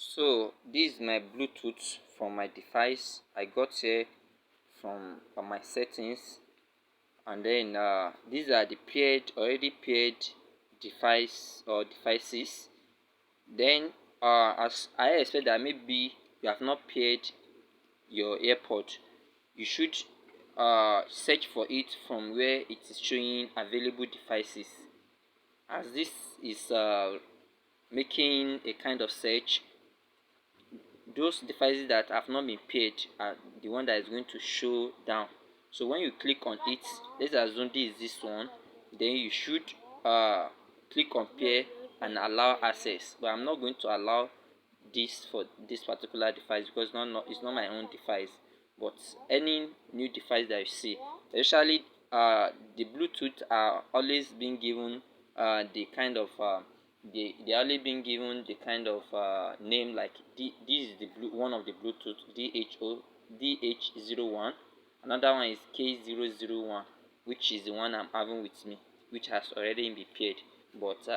So this is my Bluetooth from my device. I got here from my settings, and then these are the already paired device or devices. Then as I expect that maybe you have not paired your AirPod, you should search for it from where it is showing available devices. As this is making a kind of search, those devices that have not been paired are the one that is going to show down. So when you click on it, let's assume this is this one, then you should uh click on pair and allow access. But I'm not going to allow this for this particular device because it's not my own device. But any new device that you see, especially the Bluetooth are always being given the kind of they only been given the kind of name like this is the one of the Bluetooth DH01. Another one is K001, which is the one I'm having with me, which has already been paired. But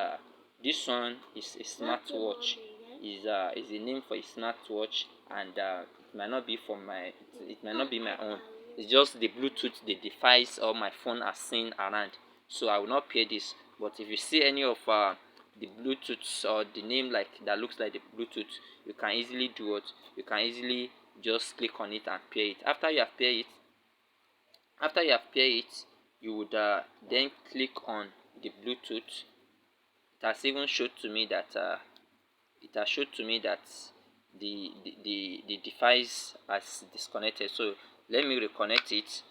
this one is a smartwatch. Is a name for a smartwatch, and it might not be from it might not be my own. It's just the Bluetooth the device or my phone are seen around. So I will not pair this. But if you see any of the Bluetooth or the name like that looks like the Bluetooth, you can easily do what you can easily just click on it and pair it. After you have paired it, you would then click on the Bluetooth. It has even showed to me that the device has disconnected. So let me reconnect it.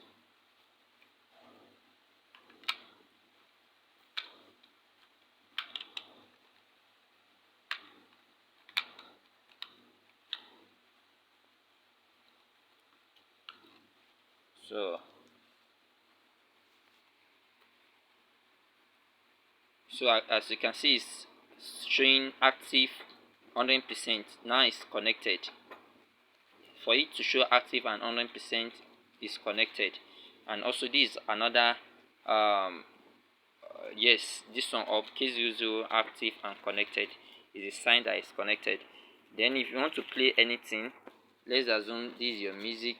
So as you can see, it's showing active 100%. Now it's connected. For it to show active and 100% is connected. And also this is another yes, this one up K00 active and connected is a sign that it's connected. Then if you want to play anything, let's assume this is your music.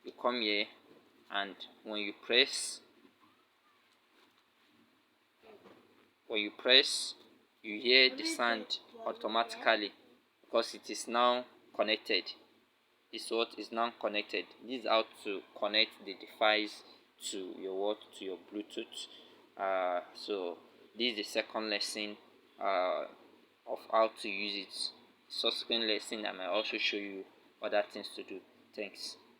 You come here, and when you press, you hear the sound automatically because it is now connected. This what is now connected. This is how to connect the device to your Bluetooth. So this is the second lesson of how to use it. Subsequent lesson I might also show you other things to do. Thanks.